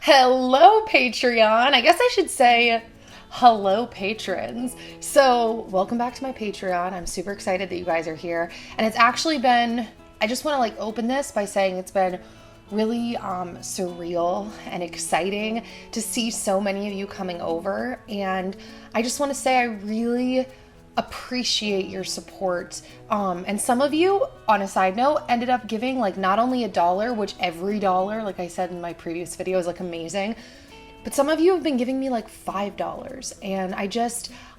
Hello, Patreon. I guess I should say hello, patrons. So, welcome back to my Patreon. I'm super excited that you guys are here. And it's actually been, I just want to open this by saying it's been really surreal and exciting to see so many of you coming over. And I just want to say I really appreciate your support. And some of you, on a side note, ended up giving not only $1, which every dollar, like I said in my previous video, is amazing, but some of you have been giving me $5. And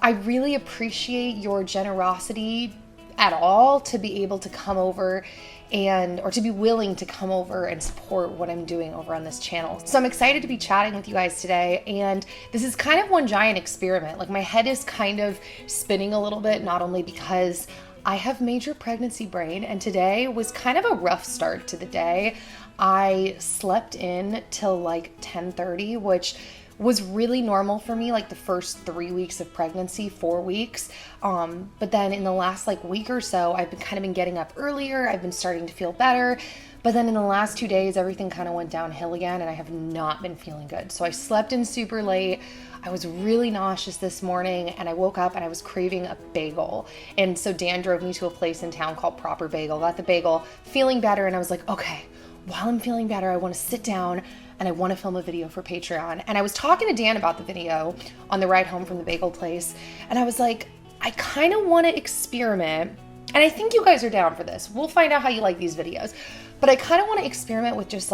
I really appreciate your generosity at all to be able to come over or to be willing to come over and support what I'm doing over on this channel. So I'm excited to be chatting with you guys today, and this is kind of one giant experiment. My head is kind of spinning a little bit, not only because I have major pregnancy brain, and today was kind of a rough start to the day. I slept in till 10:30, which was really normal for me, the first 3 weeks of pregnancy, 4 weeks. But then in the last week or so, I've been getting up earlier. I've been starting to feel better. But then in the last 2 days, everything kind of went downhill again, and I have not been feeling good. So I slept in super late. I was really nauseous this morning, and I woke up and I was craving a bagel. And so Dan drove me to a place in town called Proper Bagel, got the bagel, feeling better. And I was like, okay, while I'm feeling better, I want to sit down and I want to film a video for Patreon. And I was talking to Dan about the video on the ride home from the bagel place. And I was like, I kind of want to experiment. And I think you guys are down for this. We'll find out how you like these videos. But I kind of want to experiment with just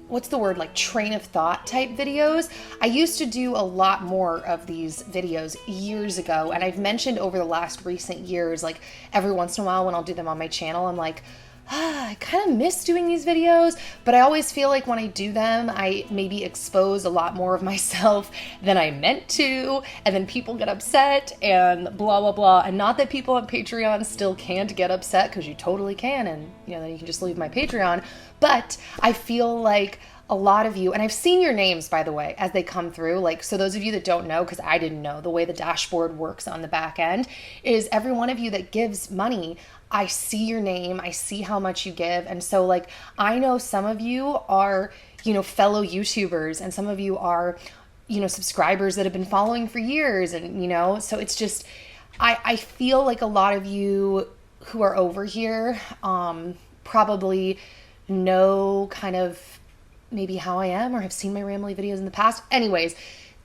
what's the word? Train of thought type videos. I used to do a lot more of these videos years ago. And I've mentioned over the last recent years, every once in a while when I'll do them on my channel, I'm like, I kind of miss doing these videos, but I always feel like when I do them, I maybe expose a lot more of myself than I meant to, and then people get upset and blah, blah, blah. And not that people on Patreon still can't get upset, because you totally can, and then you can just leave my Patreon. But I feel like a lot of you, and I've seen your names, by the way, as they come through. So those of you that don't know, because I didn't know, the way the dashboard works on the back end is every one of you that gives money, I see your name, I see how much you give. And so I know some of you are, fellow YouTubers, and some of you are, subscribers that have been following for years. And, so it's just, I feel like a lot of you who are over here probably know kind of maybe how I am or have seen my rambly videos in the past. Anyways,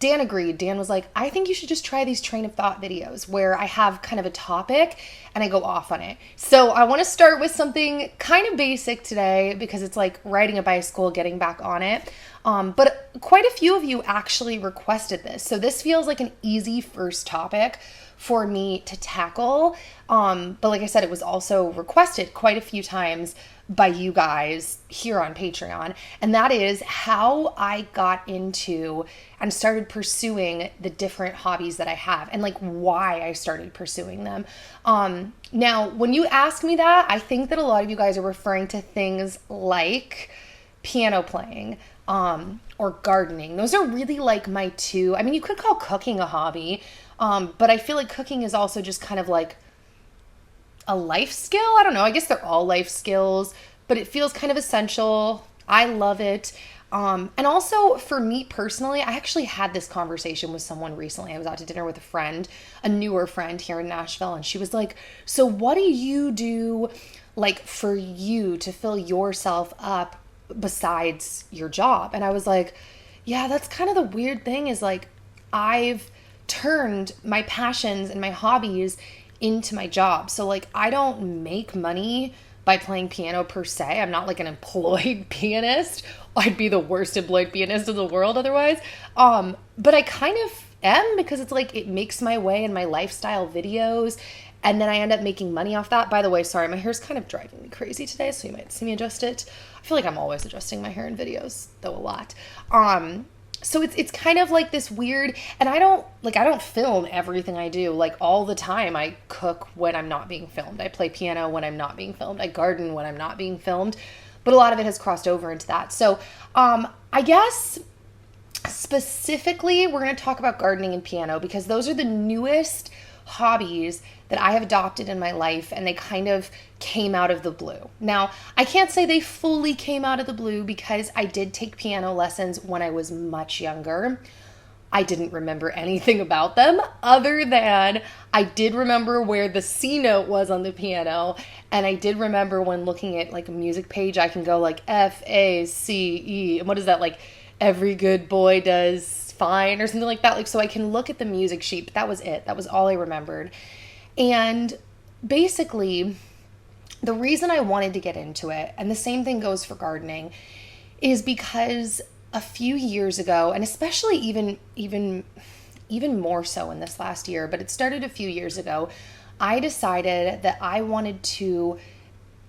Dan agreed. Dan was like, I think you should just try these train of thought videos where I have kind of a topic and I go off on it. So I want to start with something kind of basic today because it's riding a bicycle, getting back on it. But quite a few of you actually requested this. So this feels like an easy first topic for me to tackle. But like I said, it was also requested quite a few times by you guys here on Patreon. And that is how I got into and started pursuing the different hobbies that I have and why I started pursuing them. Now, when you ask me that, I think that a lot of you guys are referring to things like piano playing, or gardening. Those are really my two. I mean, you could call cooking a hobby, but I feel like cooking is also just kind of a life skill. I don't know. I guess they're all life skills, but it feels kind of essential. I love it. And also for me personally, I actually had this conversation with someone recently. I was out to dinner with a friend, a newer friend here in Nashville. And she was like, so what do you do for you to fill yourself up besides your job? And I was like, yeah, that's kind of the weird thing is I've turned my passions and my hobbies into my job. So I don't make money by playing piano per se. I'm not an employed pianist. I'd be the worst employed pianist in the world otherwise. But I kind of am because it's it makes my way in my lifestyle videos. And then I end up making money off that. By the way, sorry, my hair's kind of driving me crazy today, so you might see me adjust it. I feel like I'm always adjusting my hair in videos, though a lot. So it's kind of this weird, and I don't film everything I do all the time. I cook when I'm not being filmed. I play piano when I'm not being filmed. I garden when I'm not being filmed, but a lot of it has crossed over into that. So I guess specifically we're going to talk about gardening and piano because those are the newest hobbies that I have adopted in my life, and they kind of came out of the blue. Now, I can't say they fully came out of the blue because I did take piano lessons when I was much younger. I didn't remember anything about them other than I did remember where the C note was on the piano. And I did remember when looking at like a music page, I can go like F, A, C, E. And what is that? Like every good boy does fine or something like that. Like, so I can look at the music sheet, but that was it. That was all I remembered. And basically, the reason I wanted to get into it, and the same thing goes for gardening, is because a few years ago, and especially even more so in this last year, but it started a few years ago, I decided that I wanted to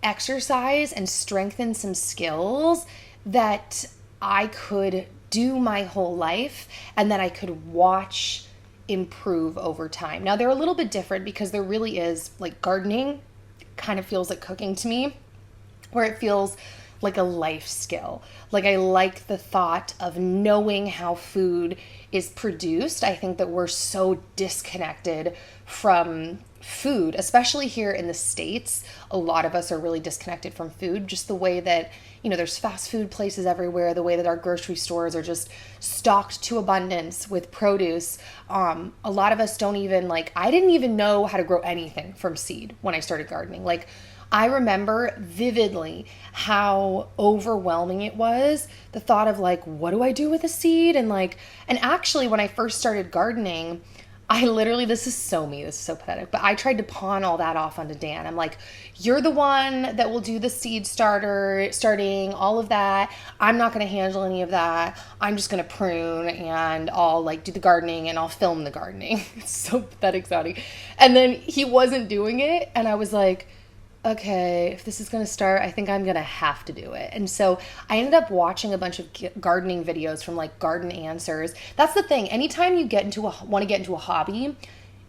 exercise and strengthen some skills that I could do my whole life and that I could watch improve over time. Now, they're a little bit different because there really is, like, gardening kind of feels like cooking to me, where it feels like a life skill. Like, I like the thought of knowing how food is produced. I think that we're so disconnected from food, especially here in the States. A lot of us are really disconnected from food, just the way that, you know, there's fast food places everywhere, the way that our grocery stores are just stocked to abundance with produce. A lot of us don't even, like, I didn't even know how to grow anything from seed when I started gardening. Like, I remember vividly how overwhelming it was, the thought of like, what do I do with a seed? And actually when I first started gardening, I literally, this is so me, this is so pathetic, but I tried to pawn all that off onto Dan. I'm like, you're the one that will do the seed starting, all of that. I'm not going to handle any of that. I'm just going to prune and I'll like do the gardening and I'll film the gardening. It's so pathetic sounding. And then he wasn't doing it. And I was like, okay, if this is going to start, I think I'm going to have to do it. And so I ended up watching a bunch of gardening videos from like Garden Answers. That's the thing. Anytime you want to get into a hobby,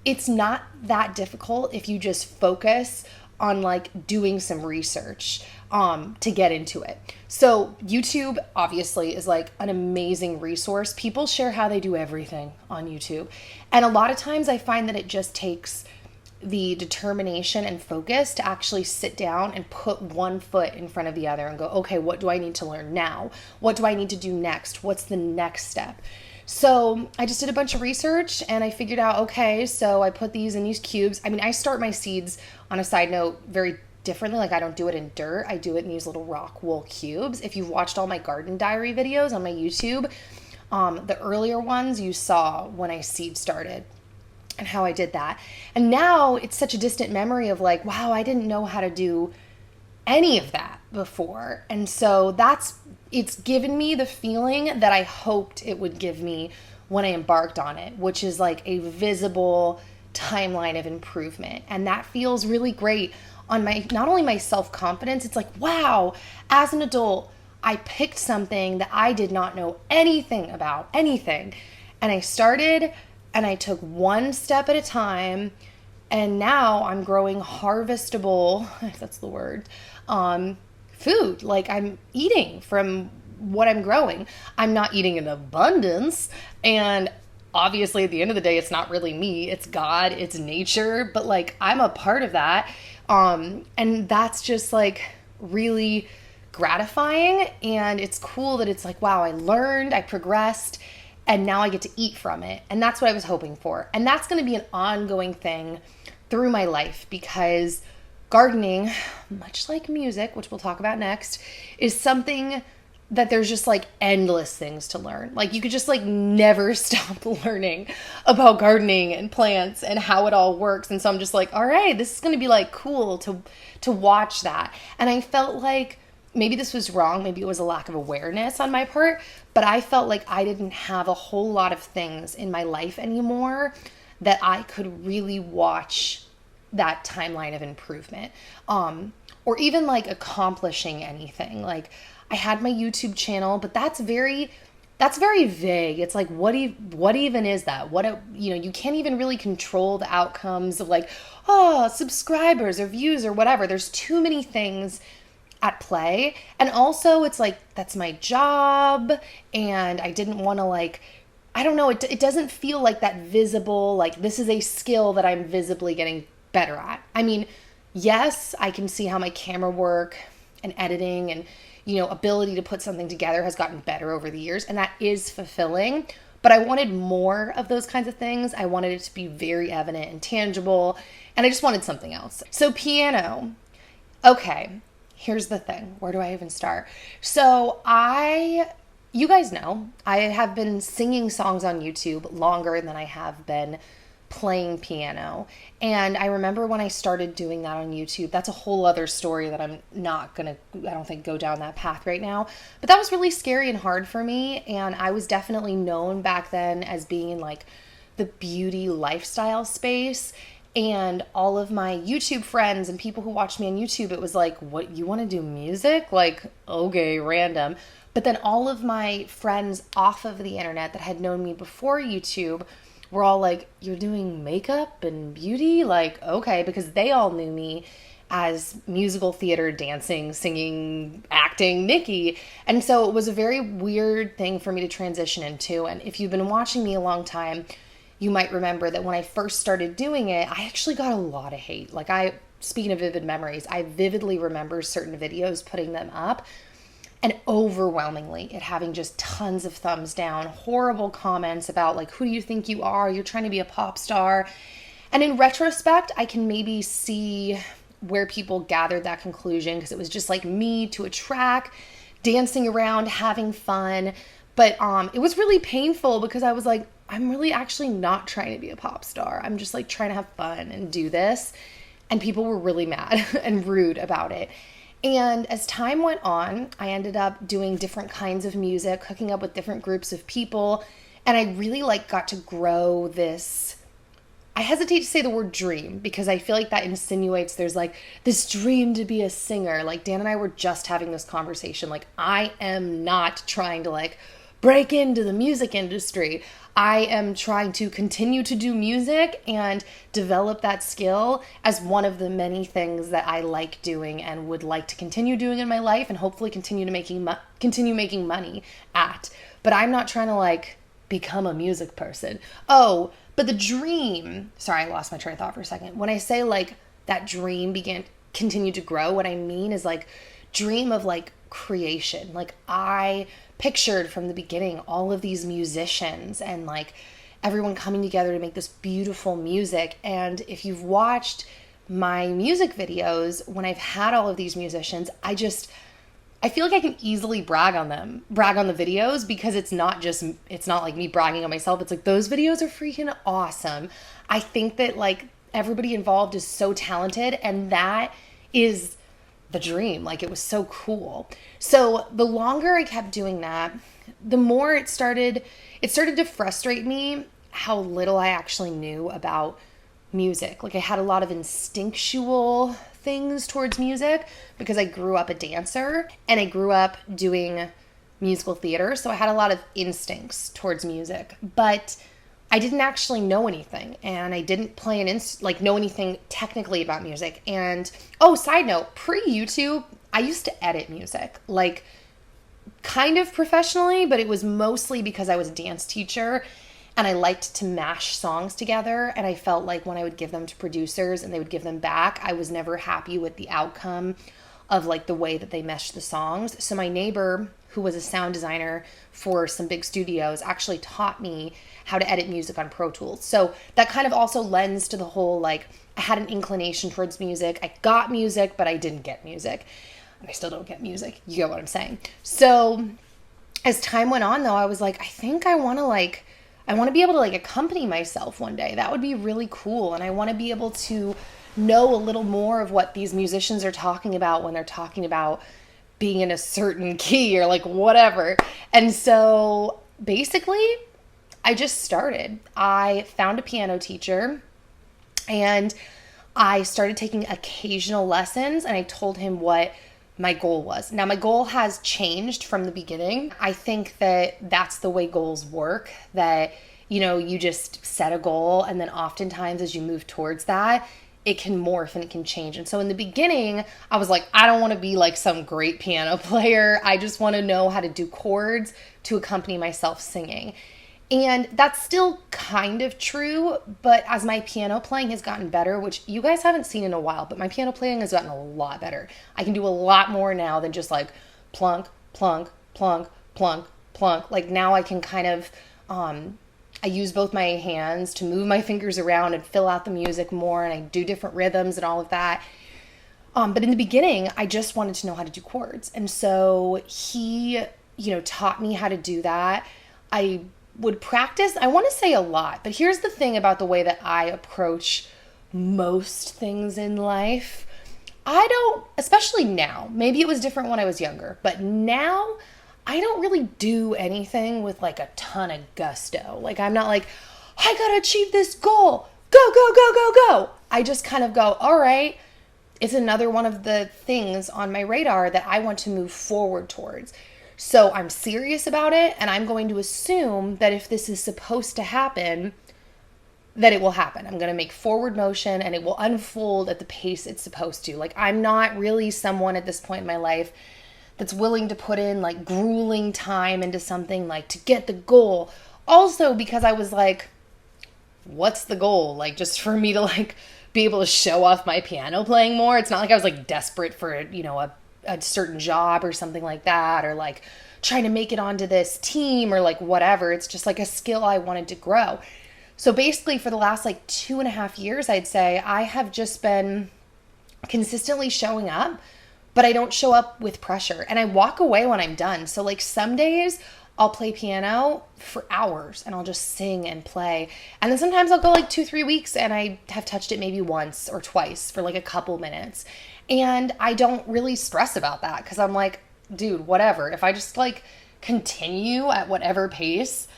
it's not that difficult if you just focus on like doing some research to get into it. So YouTube obviously is like an amazing resource. People share how they do everything on YouTube. And a lot of times I find that it just takes the determination and focus to actually sit down and put one foot in front of the other and go, okay, what do I need to learn now? What do I need to do next? What's the next step? So I just did a bunch of research and I figured out, okay, so I put these in these cubes. I mean, I start my seeds, on a side note, very differently. Like, I don't do it in dirt. I do it in these little rock wool cubes. If you've watched all my garden diary videos on my YouTube, the earlier ones you saw when I seed started and how I did that. And now it's such a distant memory of like, wow, I didn't know how to do any of that before. And so it's given me the feeling that I hoped it would give me when I embarked on it, which is like a visible timeline of improvement. And that feels really great on not only my self-confidence, it's like, wow, as an adult, I picked something that I did not know anything about, anything. And I started and I took one step at a time, and now I'm growing harvestable, if that's the word, food. Like, I'm eating from what I'm growing. I'm not eating in abundance, and obviously at the end of the day, it's not really me, it's God, it's nature, but like, I'm a part of that. And that's just like really gratifying, and it's cool that it's like, wow, I learned, I progressed, and now I get to eat from it. And that's what I was hoping for. And that's going to be an ongoing thing through my life, because gardening, much like music, which we'll talk about next, is something that there's just like endless things to learn. Like, you could just like never stop learning about gardening and plants and how it all works. And so I'm just like, all right, this is going to be like cool to watch that. And I felt like maybe this was wrong. Maybe it was a lack of awareness on my part, but I felt like I didn't have a whole lot of things in my life anymore that I could really watch that timeline of improvement, or even like accomplishing anything. Like, I had my YouTube channel, but that's very vague. It's like, what even is that? You can't even really control the outcomes of like, oh, subscribers or views or whatever. There's too many things at play. And also it's like, that's my job. And I didn't want to I don't know, it doesn't feel like that visible, like this is a skill that I'm visibly getting better at. I mean, yes, I can see how my camera work and editing and, ability to put something together has gotten better over the years, and that is fulfilling. But I wanted more of those kinds of things. I wanted it to be very evident and tangible, and I just wanted something else. So piano. Okay, here's the thing. Where do I even start? So you guys know, I have been singing songs on YouTube longer than I have been playing piano. And I remember when I started doing that on YouTube, that's a whole other story that I'm not gonna, I don't think, go down that path right now. But that was really scary and hard for me. And I was definitely known back then as being in like the beauty lifestyle space. And all of my YouTube friends and people who watched me on YouTube, it was like, what, you want to do music? Like, okay, random. But then all of my friends off of the internet that had known me before YouTube were all like, you're doing makeup and beauty? Like, okay, because they all knew me as musical theater, dancing, singing, acting Nikki. And so it was a very weird thing for me to transition into. And if you've been watching me a long time, you might remember that when I first started doing it, I actually got a lot of hate. Like, speaking of vivid memories, I vividly remember certain videos, putting them up, and overwhelmingly it having just tons of thumbs down, horrible comments about like, who do you think you are? You're trying to be a pop star. And in retrospect, I can maybe see where people gathered that conclusion, because it was just like me to a track, dancing around, having fun. But it was really painful because I was like, I'm really actually not trying to be a pop star. I'm just like trying to have fun and do this. And people were really mad and rude about it. And as time went on, I ended up doing different kinds of music, hooking up with different groups of people. And I really got to grow this, I hesitate to say the word dream, because I feel like that insinuates there's like this dream to be a singer. Like Dan and I were just having this conversation. Like, I am not trying to break into the music industry. I am trying to continue to do music and develop that skill as one of the many things that I like doing and would like to continue doing in my life, and hopefully continue making money at. But I'm not trying to become a music person. Oh, but the dream, sorry, I lost my train of thought for a second. When I say that dream continued to grow, what I mean is dream of creation. I pictured from the beginning all of these musicians and everyone coming together to make this beautiful music. And if you've watched my music videos, when I've had all of these musicians, I feel like I can easily brag on the videos, because it's not like me bragging on myself. It's those videos are freaking awesome. I think that everybody involved is so talented, and that is the dream. It was so cool. So the longer I kept doing that, the more it started to frustrate me how little I actually knew about music. I had a lot of instinctual things towards music because I grew up a dancer and I grew up doing musical theater. So I had a lot of instincts towards music, but I didn't actually know anything, and I didn't play know anything technically about music. And side note, pre-YouTube, I used to edit music, kind of professionally, but it was mostly because I was a dance teacher and I liked to mash songs together. And I felt like when I would give them to producers and they would give them back, I was never happy with the outcome of the way that they meshed the songs. So my neighbor, who was a sound designer for some big studios, actually taught me how to edit music on Pro Tools. So that kind of also lends to the whole, I had an inclination towards music. I got music, but I didn't get music. And I still don't get music. You get what I'm saying? So as time went on, though, I was I think I want to be able to accompany myself one day. That would be really cool. And I want to be able to know a little more of what these musicians are talking about when they're talking about being in a certain key or whatever. And so basically I just started. I found a piano teacher and I started taking occasional lessons, and I told him what my goal was. Now, my goal has changed from the beginning. I think that that's the way goals work, that, you just set a goal, and then oftentimes as you move towards that, it can morph and it can change. And so in the beginning, I was I don't want to be some great piano player. I just want to know how to do chords to accompany myself singing. And that's still kind of true, but as my piano playing has gotten better, which you guys haven't seen in a while, but my piano playing has gotten a lot better. I can do a lot more now than just like plunk, plunk, plunk, plunk, plunk. Like now I can kind of, I use both my hands to move my fingers around and fill out the music more, and I do different rhythms and all of that. But in the beginning, I just wanted to know how to do chords. And so he, taught me how to do that. I would practice, I want to say a lot, but here's the thing about the way that I approach most things in life. I don't, especially now, maybe it was different when I was younger, but now I don't really do anything with like a ton of gusto. Like I'm not like, I gotta achieve this goal. Go, go, go, go, go. I just kind of go, all right, it's another one of the things on my radar that I want to move forward towards. So I'm serious about it, and I'm going to assume that if this is supposed to happen, that it will happen. I'm going to make forward motion and it will unfold at the pace it's supposed to. Like I'm not really someone at this point in my life that's willing to put in like grueling time into something like to get the goal. Also because I was like, what's the goal? Like just for me to like be able to show off my piano playing more. It's not like I was like desperate for, a certain job or something like that, or like trying to make it onto this team or like whatever. It's just like a skill I wanted to grow. So basically for the last like 2.5 years, I'd say I have just been consistently showing up, but I don't show up with pressure and I walk away when I'm done. So like some days I'll play piano for hours and I'll just sing and play. And then sometimes I'll go like 2-3 weeks and I have touched it maybe once or twice for like a couple minutes. And I don't really stress about that because I'm like, dude, whatever. If I just like continue at whatever pace,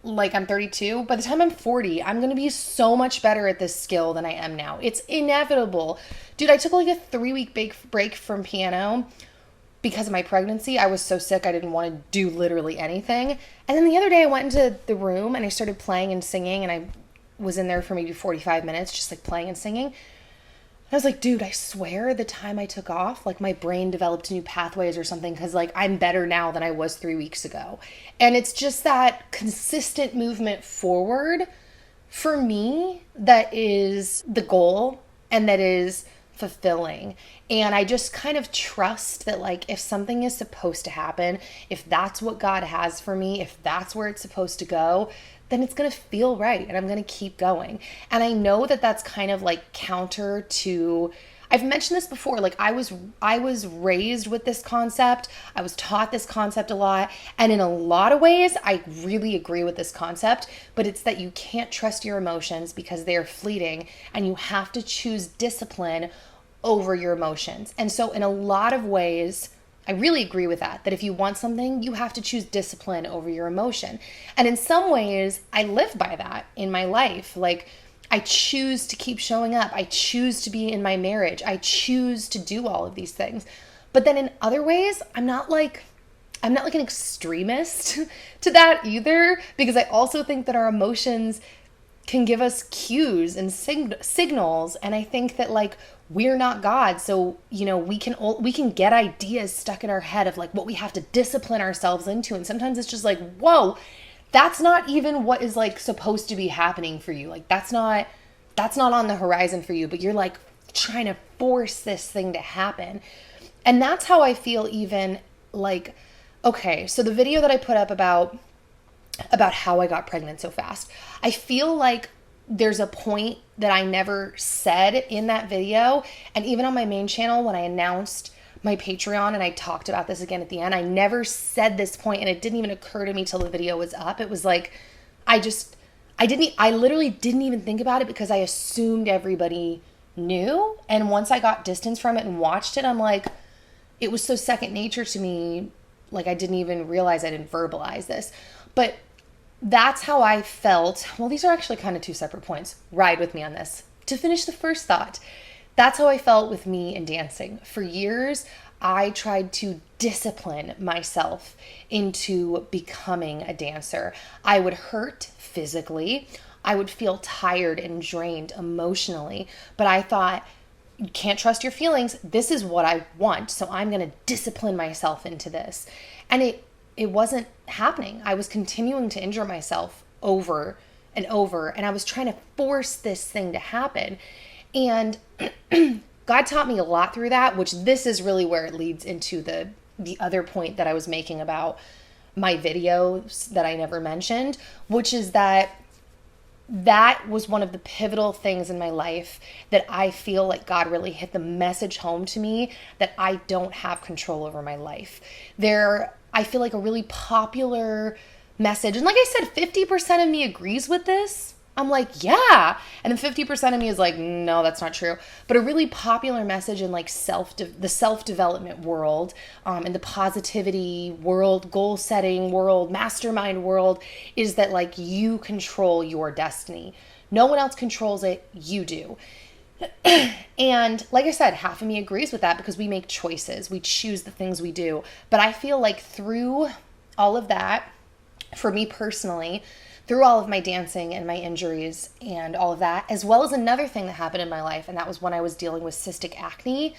like I'm 32, by the time I'm 40, I'm going to be so much better at this skill than I am now. It's inevitable. Dude, I took like a 3-week break from piano because of my pregnancy. I was so sick, I didn't want to do literally anything. And then the other day I went into the room and I started playing and singing, and I was in there for maybe 45 minutes just like playing and singing. I was like, dude, I swear the time I took off, like my brain developed new pathways or something, because like I'm better now than I was 3 weeks ago. And it's just that consistent movement forward for me that is the goal and that is fulfilling. And I just kind of trust that like if something is supposed to happen, if that's what God has for me, if that's where it's supposed to go, then it's going to feel right and I'm going to keep going. And I know that that's kind of like counter to, I've mentioned this before, like I was raised with this concept. I was taught this concept a lot. And in a lot of ways, I really agree with this concept, but it's that you can't trust your emotions because they're fleeting and you have to choose discipline over your emotions. And so in a lot of ways, I really agree with that if you want something, you have to choose discipline over your emotion. And in some ways, I live by that in my life. Like I choose to keep showing up. I choose to be in my marriage. I choose to do all of these things. But then in other ways, I'm not like an extremist to that either, because I also think that our emotions can give us cues and signals. And I think that like we're not God. So, we can get ideas stuck in our head of like what we have to discipline ourselves into. And sometimes it's just like, whoa, that's not even what is like supposed to be happening for you. Like that's not on the horizon for you, but you're like trying to force this thing to happen. And that's how I feel even like, okay, so the video that I put up about how I got pregnant so fast, I feel like there's a point that I never said in that video. And even on my main channel, when I announced my Patreon and I talked about this again at the end, I never said this point, and it didn't even occur to me till the video was up. It was like, I literally didn't even think about it because I assumed everybody knew. And once I got distance from it and watched it, I'm like, it was so second nature to me. Like I didn't even realize I didn't verbalize this, but that's how I felt. Well, these are actually kind of two separate points. Ride with me on this. To finish the first thought, that's how I felt with me and dancing. For years, I tried to discipline myself into becoming a dancer. I would hurt physically. I would feel tired and drained emotionally. But I thought, you can't trust your feelings. This is what I want. So I'm going to discipline myself into this. And it wasn't happening. I was continuing to injure myself over and over. And I was trying to force this thing to happen. And God taught me a lot through that, which this is really where it leads into the other point that I was making about my videos that I never mentioned, which is that was one of the pivotal things in my life that I feel like God really hit the message home to me that I don't have control over my life. I feel like a really popular message, and like I said, 50% of me agrees with this. I'm like, yeah. And then 50% of me is like, no, that's not true. But a really popular message in like the self-development world, in the positivity world, goal setting world, mastermind world, is that like you control your destiny. No one else controls it. You do. And like I said, half of me agrees with that because we make choices. We choose the things we do. But I feel like through all of that, for me personally, through all of my dancing and my injuries and all of that, as well as another thing that happened in my life, and that was when I was dealing with cystic acne,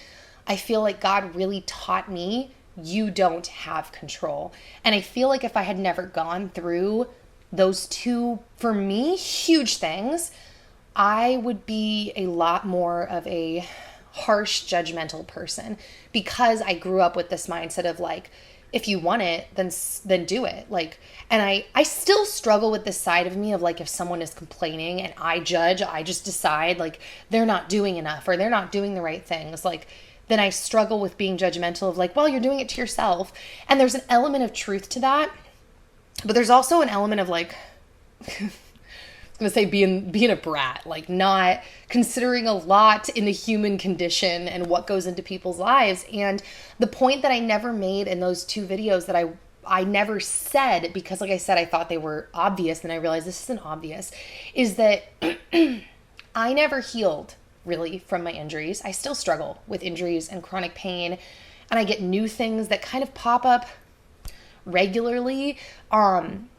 I feel like God really taught me you don't have control. And I feel like if I had never gone through those two, for me, huge things, I would be a lot more of a harsh, judgmental person because I grew up with this mindset of like, if you want it, then do it. Like, and I still struggle with this side of me of like, if someone is complaining and I judge, I just decide like they're not doing enough or they're not doing the right things. Like, then I struggle with being judgmental of like, well, you're doing it to yourself. And there's an element of truth to that. But there's also an element of like, I was going to say being a brat, like not considering a lot in the human condition and what goes into people's lives. And the point that I never made in those two videos that I never said, because like I said, I thought they were obvious and I realized this isn't obvious, is that I never healed really from my injuries. I still struggle with injuries and chronic pain, and I get new things that kind of pop up regularly.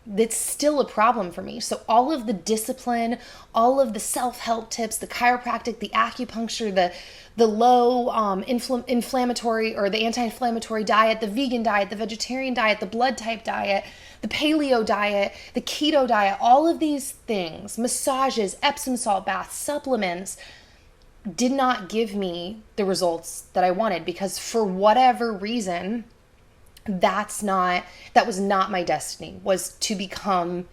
That's still a problem for me. So all of the discipline, all of the self-help tips, the chiropractic, the acupuncture, the low inflammatory or the anti-inflammatory diet, the vegan diet, the vegetarian diet, the blood type diet, the paleo diet, the keto diet, all of these things, massages, Epsom salt baths, supplements, did not give me the results that I wanted because for whatever reason, that was not my destiny, was to become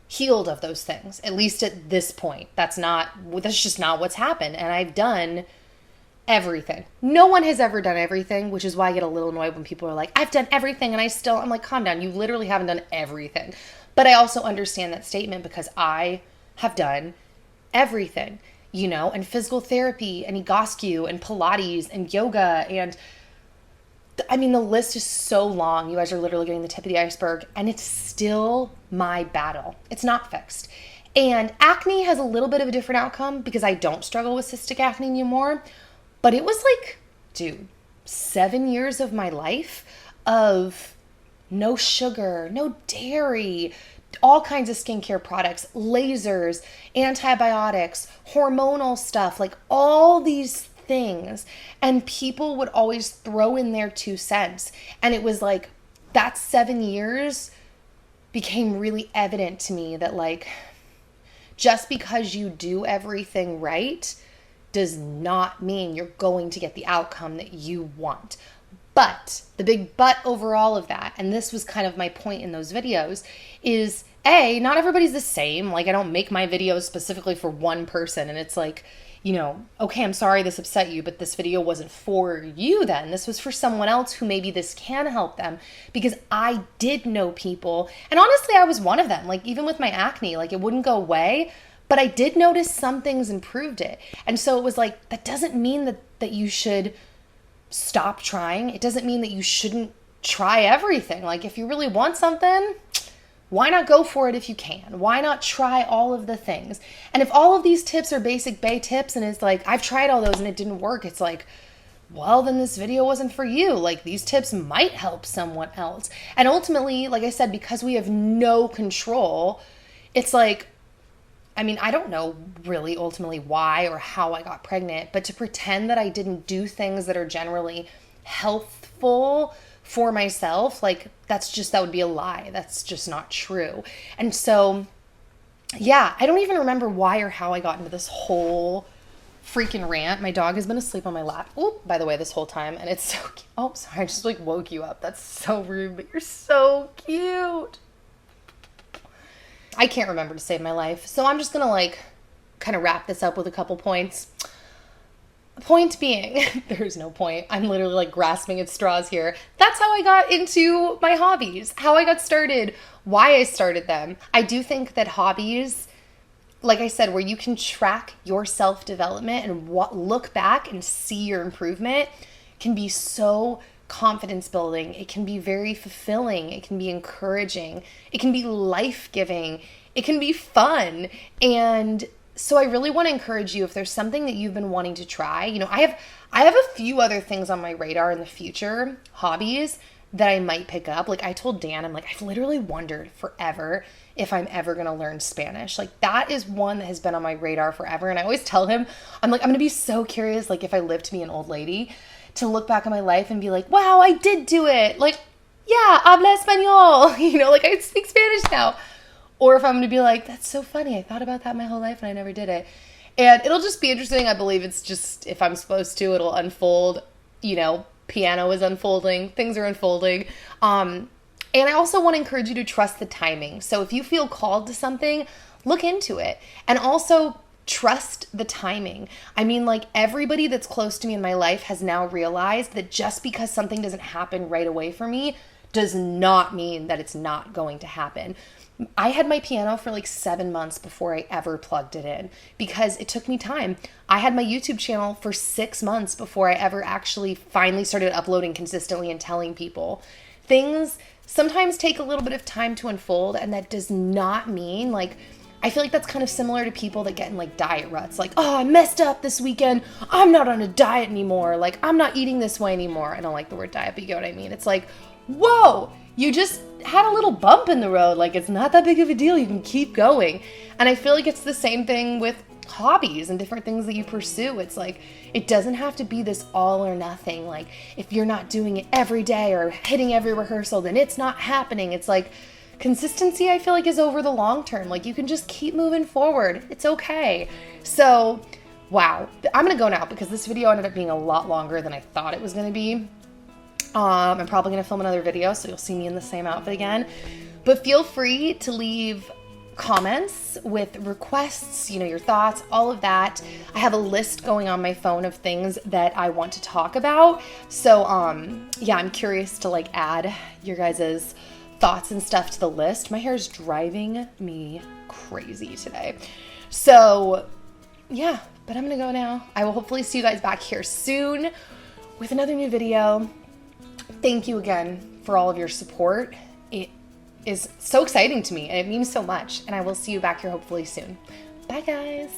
healed of those things. At least at this point, that's just not what's happened. And I've done everything. No one has ever done everything, which is why I get a little annoyed when people are like, I've done everything. And I'm like, calm down. You literally haven't done everything. But I also understand that statement because I have done everything, and physical therapy and egoscue and Pilates and yoga and I mean, the list is so long. You guys are literally getting the tip of the iceberg, and it's still my battle. It's not fixed. And acne has a little bit of a different outcome because I don't struggle with cystic acne anymore. But it was like, dude, 7 years of my life of no sugar, no dairy, all kinds of skincare products, lasers, antibiotics, hormonal stuff, like all these things, and people would always throw in their 2 cents, and it was like that 7 years became really evident to me that like just because you do everything right does not mean you're going to get the outcome that you want. But the big but over all of that, and this was kind of my point in those videos, is not everybody's the same. Like I don't make my videos specifically for one person and it's like, okay, I'm sorry this upset you, but this video wasn't for you then. This was for someone else who maybe this can help them, because I did know people, and honestly, I was one of them. Like even with my acne, like it wouldn't go away, but I did notice some things improved it. And so it was like, that doesn't mean that you should stop trying. It doesn't mean that you shouldn't try everything. Like if you really want something, why not go for it if you can? Why not try all of the things? And if all of these tips are basic bae tips and it's like, I've tried all those and it didn't work, it's like, well, then this video wasn't for you. Like these tips might help someone else. And ultimately, like I said, because we have no control, it's like, I mean, I don't know really ultimately why or how I got pregnant, but to pretend that I didn't do things that are generally healthful for myself, like that would be a lie. That's just not true. And so yeah, I don't even remember why or how I got into this whole freaking rant. My dog has been asleep on my lap. Oh, by the way, this whole time, and it's so cute. Oh, sorry, I just like woke you up. That's so rude, but you're so cute. I can't remember to save my life, so I'm just gonna like kind of wrap this up with a couple points. Point being, there's no point. I'm literally like grasping at straws here. That's how I got into my hobbies, how I got started, why I started them. I do think that hobbies, like I said, where you can track your self-development and look back and see your improvement, can be so confidence building. It can be very fulfilling. It can be encouraging. It can be life-giving. It can be fun. And so I really want to encourage you, if there's something that you've been wanting to try, I have a few other things on my radar in the future, hobbies that I might pick up. Like I told Dan, I'm like, I've literally wondered forever if I'm ever going to learn Spanish. Like that is one that has been on my radar forever. And I always tell him, I'm like, I'm going to be so curious, like if I live to be an old lady, to look back on my life and be like, wow, I did do it. Like, yeah, habla español. Like I speak Spanish now. Or if I'm going to be like, that's so funny. I thought about that my whole life and I never did it. And it'll just be interesting. I believe it's just, if I'm supposed to, it'll unfold. Piano is unfolding. Things are unfolding. And I also want to encourage you to trust the timing. So if you feel called to something, look into it. And also trust the timing. I mean, like everybody that's close to me in my life has now realized that just because something doesn't happen right away for me does not mean that it's not going to happen. I had my piano for like 7 months before I ever plugged it in because it took me time. I had my YouTube channel for 6 months before I ever actually finally started uploading consistently and telling people. Things sometimes take a little bit of time to unfold, and that does not mean like, I feel like that's kind of similar to people that get in like diet ruts. Like, oh, I messed up this weekend. I'm not on a diet anymore. Like, I'm not eating this way anymore. I don't like the word diet, but you get what I mean. It's like, whoa, you just had a little bump in the road. Like, it's not that big of a deal. You can keep going. And I feel like it's the same thing with hobbies and different things that you pursue. It's like, it doesn't have to be this all or nothing. Like, if you're not doing it every day or hitting every rehearsal, then it's not happening. It's like, consistency, I feel like, is over the long term. Like, you can just keep moving forward. It's okay. So, wow. I'm going to go now because this video ended up being a lot longer than I thought it was going to be. I'm probably going to film another video, so you'll see me in the same outfit again. But feel free to leave comments with requests, your thoughts, all of that. I have a list going on my phone of things that I want to talk about. So, yeah, I'm curious to like add your guys's thoughts and stuff to the list. My hair is driving me crazy today. So, yeah, but I'm going to go now. I will hopefully see you guys back here soon with another new video. Thank you again for all of your support. It is so exciting to me and it means so much. And I will see you back here hopefully soon. Bye, guys.